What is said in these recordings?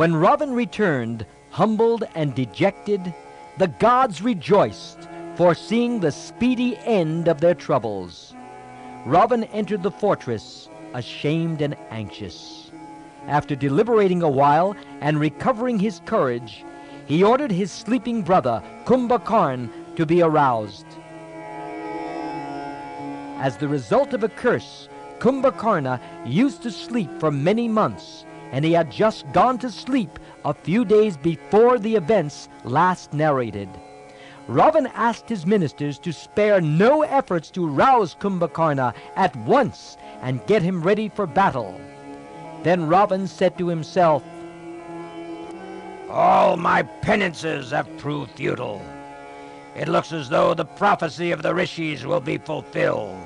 When Ravan returned, humbled and dejected, the gods rejoiced, foreseeing the speedy end of their troubles. Ravan entered the fortress, ashamed and anxious. After deliberating a while and recovering his courage, he ordered his sleeping brother, Kumbhakarna, to be aroused. As the result of a curse, Kumbhakarna used to sleep for many months, and he had just gone to sleep a few days before the events last narrated. Ravan asked his ministers to spare no efforts to rouse Kumbhakarna at once and get him ready for battle. Then Ravan said to himself, "All my penances have proved futile. It looks as though the prophecy of the rishis will be fulfilled."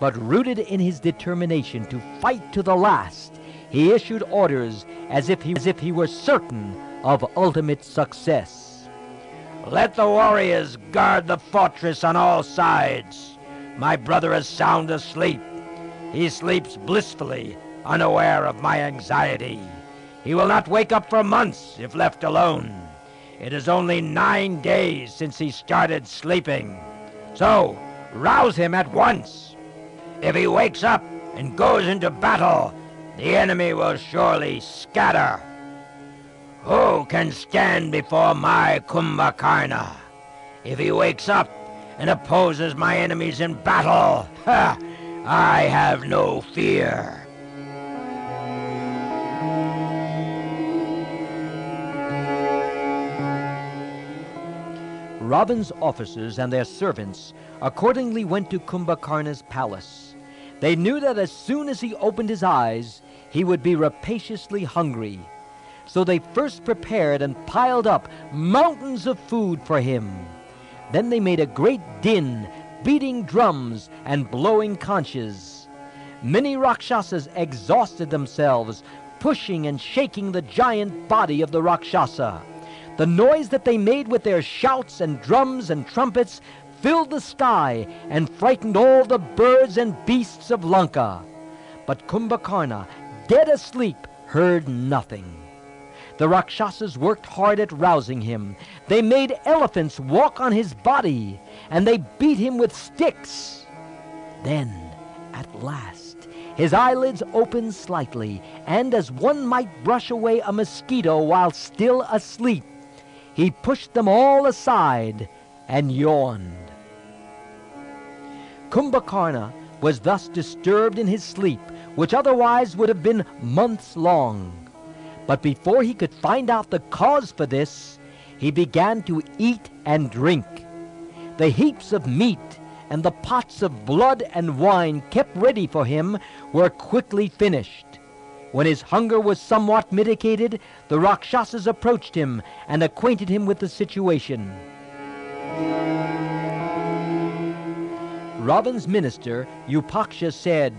But rooted in his determination to fight to the last, he issued orders as if he were certain of ultimate success. "Let the warriors guard the fortress on all sides. My brother is sound asleep. He sleeps blissfully, unaware of my anxiety. He will not wake up for months if left alone. It is only 9 days since he started sleeping. So, rouse him at once. If he wakes up and goes into battle, the enemy will surely scatter. Who can stand before my Kumbhakarna? If he wakes up and opposes my enemies in battle, I have no fear." Ravan's officers and their servants accordingly went to Kumbhakarna's palace. They knew that as soon as he opened his eyes, he would be rapaciously hungry. So they first prepared and piled up mountains of food for him. Then they made a great din, beating drums and blowing conches. Many Rakshasas exhausted themselves, pushing and shaking the giant body of the Rakshasa. The noise that they made with their shouts and drums and trumpets filled the sky and frightened all the birds and beasts of Lanka. But Kumbhakarna, dead asleep, heard nothing. The Rakshasas worked hard at rousing him. They made elephants walk on his body, and they beat him with sticks. Then, at last, his eyelids opened slightly, and as one might brush away a mosquito while still asleep, he pushed them all aside and yawned. Kumbhakarna was thus disturbed in his sleep, which otherwise would have been months long. But before he could find out the cause for this, he began to eat and drink. The heaps of meat and the pots of blood and wine kept ready for him were quickly finished. When his hunger was somewhat mitigated, the Rakshasas approached him and acquainted him with the situation. Ravan's minister, Upaksha, said,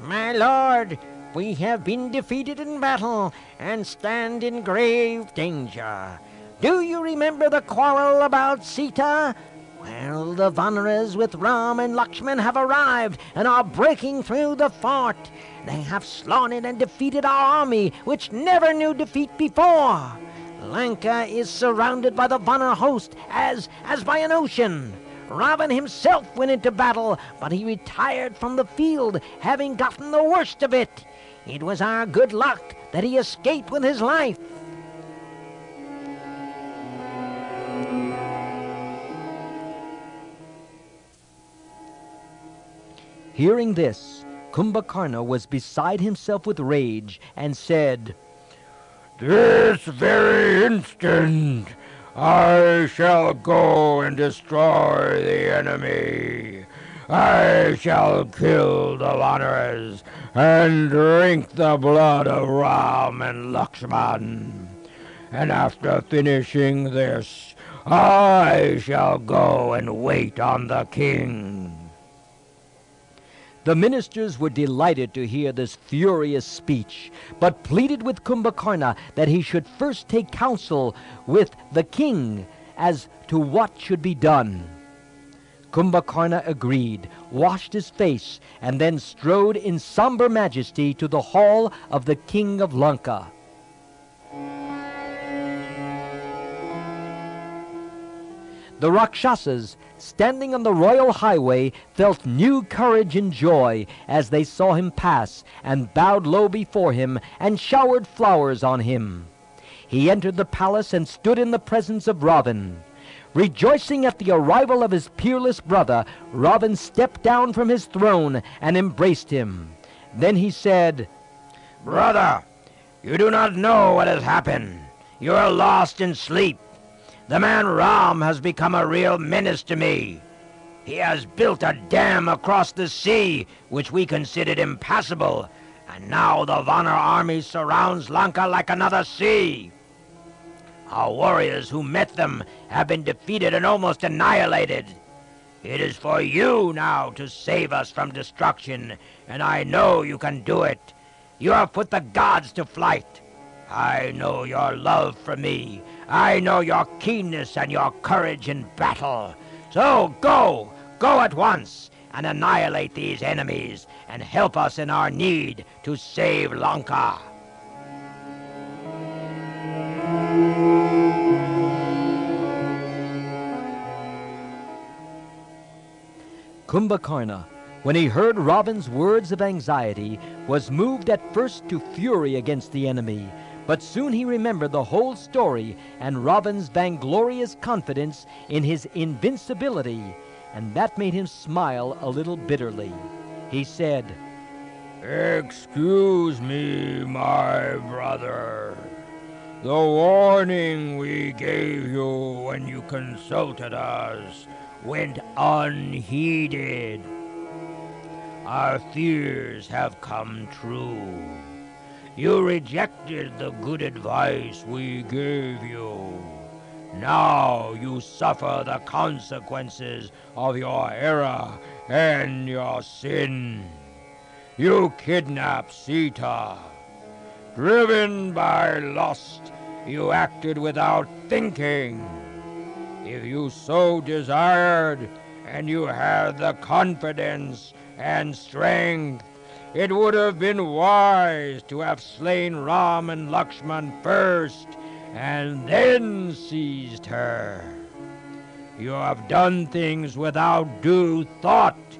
"My lord, we have been defeated in battle and stand in grave danger. Do you remember the quarrel about Sita? Well, the Vanaras with Ram and Lakshman have arrived and are breaking through the fort. They have slaughtered and defeated our army, which never knew defeat before. Lanka is surrounded by the Vanara host as by an ocean. Ravan himself went into battle, but he retired from the field, having gotten the worst of it. It was our good luck that he escaped with his life." Hearing this, Kumbhakarna was beside himself with rage and said, "This very instant I shall go and destroy the enemy. I shall kill the Vanaras and drink the blood of Ram and Lakshman. And after finishing this, I shall go and wait on the king." The ministers were delighted to hear this furious speech, but pleaded with Kumbhakarna that he should first take counsel with the king as to what should be done. Kumbhakarna agreed, washed his face, and then strode in somber majesty to the hall of the king of Lanka. The Rakshasas, standing on the royal highway, felt new courage and joy as they saw him pass, and bowed low before him, and showered flowers on him. He entered the palace and stood in the presence of Ravan. Rejoicing at the arrival of his peerless brother, Ravan stepped down from his throne and embraced him. Then he said, "Brother, you do not know what has happened. You are lost in sleep. The man Ram has become a real menace to me. He has built a dam across the sea, which we considered impassable, and now the Vanar army surrounds Lanka like another sea. Our warriors who met them have been defeated and almost annihilated. It is for you now to save us from destruction, and I know you can do it. You have put the gods to flight. I know your love for me. I know your keenness and your courage in battle. So go at once and annihilate these enemies and help us in our need to save Lanka." Kumbhakarna, when he heard Ravan's words of anxiety, was moved at first to fury against the enemy, but soon he remembered the whole story and Ravan's vainglorious confidence in his invincibility, and that made him smile a little bitterly. He said, "Excuse me, my brother. The warning we gave you when you consulted us went unheeded. Our fears have come true. You rejected the good advice we gave you. Now you suffer the consequences of your error and your sin. You kidnapped Sita. Driven by lust, you acted without thinking. If you so desired, and you had the confidence and strength, it would have been wise to have slain Ram and Lakshman first, and then seized her. You have done things without due thought,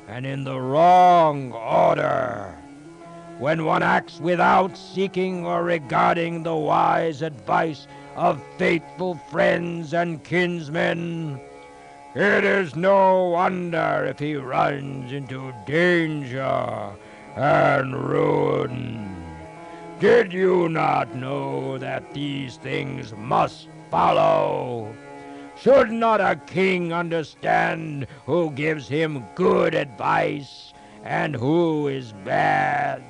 and in the wrong order. When one acts without seeking or regarding the wise advice of faithful friends and kinsmen, it is no wonder if he runs into danger and ruin. Did you not know that these things must follow? Should not a king understand who gives him good advice and who is bad?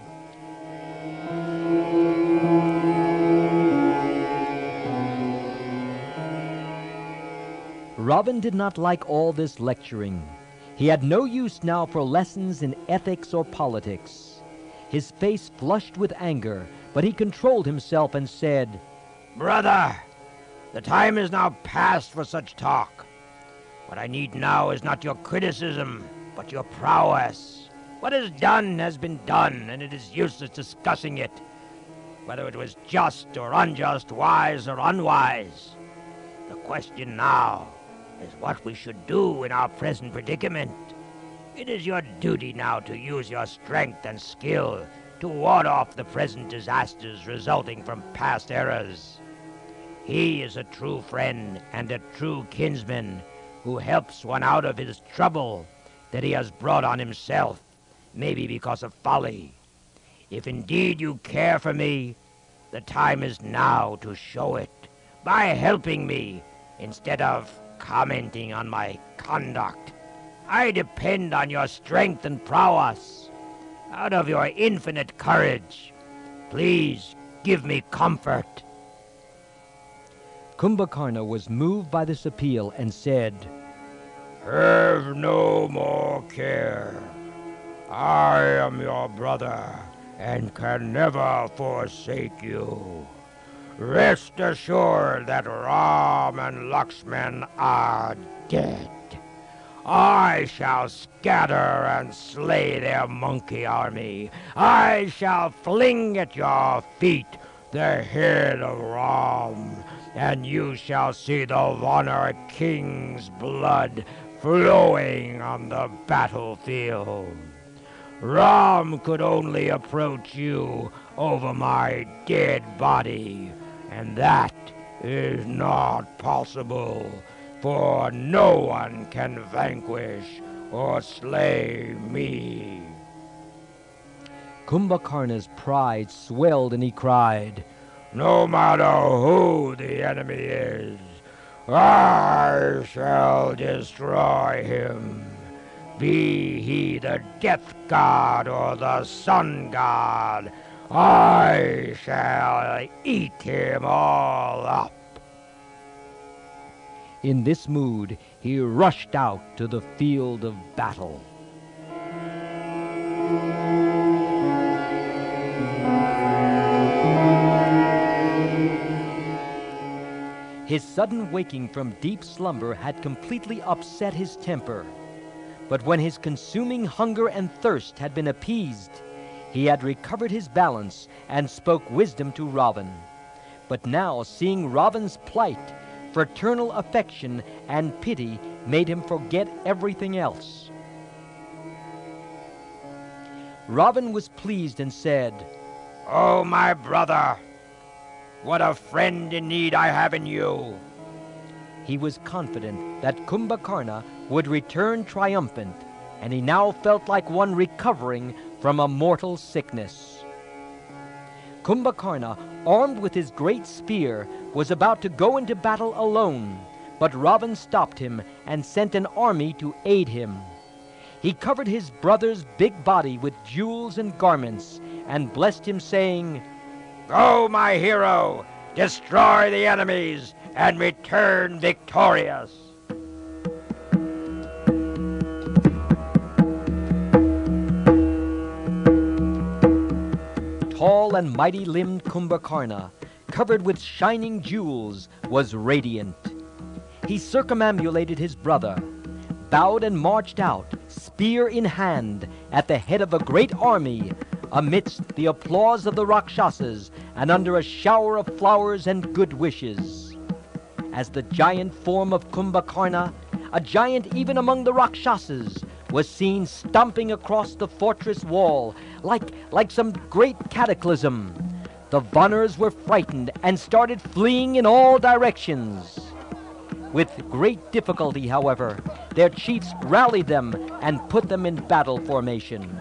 Ravan did not like all this lecturing. He had no use now for lessons in ethics or politics. His face flushed with anger, but he controlled himself and said, "Brother, the time is now past for such talk. What I need now is not your criticism, but your prowess. What is done has been done, and it is useless discussing it, whether it was just or unjust, wise or unwise. The question now is what we should do in our present predicament. It is your duty now to use your strength and skill to ward off the present disasters resulting from past errors. He is a true friend and a true kinsman who helps one out of his trouble that he has brought on himself, maybe because of folly. If indeed you care for me, the time is now to show it by helping me instead of commenting on my conduct. I depend on your strength and prowess. Out of your infinite courage, please give me comfort." Kumbhakarna was moved by this appeal and said, "Have no more care. I am your brother and can never forsake you. Rest assured that Ram and Lakshman are dead. I shall scatter and slay their monkey army. I shall fling at your feet the head of Ram, and you shall see the Vanar king's blood flowing on the battlefield. Ram could only approach you over my dead body, and that is not possible, for no one can vanquish or slay me. Kumbhakarna's pride swelled and he cried, No matter who the enemy is, I shall destroy him. Be he the death god or the sun god, I shall eat him all up. In this mood, he rushed out to the field of battle. His sudden waking from deep slumber had completely upset his temper. But when his consuming hunger and thirst had been appeased, he had recovered his balance and spoke wisdom to Ravan. But now, seeing Ravan's plight, fraternal affection and pity made him forget everything else. Ravan was pleased and said, Oh, my brother, what a friend in need I have in you. He was confident that Kumbhakarna would return triumphant, and he now felt like one recovering from a mortal sickness. Kumbhakarna, armed with his great spear, was about to go into battle alone, but Ravan stopped him and sent an army to aid him. He covered his brother's big body with jewels and garments, and blessed him, saying, Go, my hero, destroy the enemies, and return victorious. Tall and mighty-limbed Kumbhakarna, covered with shining jewels, was radiant. He circumambulated his brother, bowed and marched out, spear in hand, at the head of a great army, amidst the applause of the Rakshasas and under a shower of flowers and good wishes. As the giant form of Kumbhakarna, a giant even among the Rakshasas, was seen stomping across the fortress wall like some great cataclysm, the Vanars were frightened and started fleeing in all directions. With great difficulty, however, their chiefs rallied them and put them in battle formation.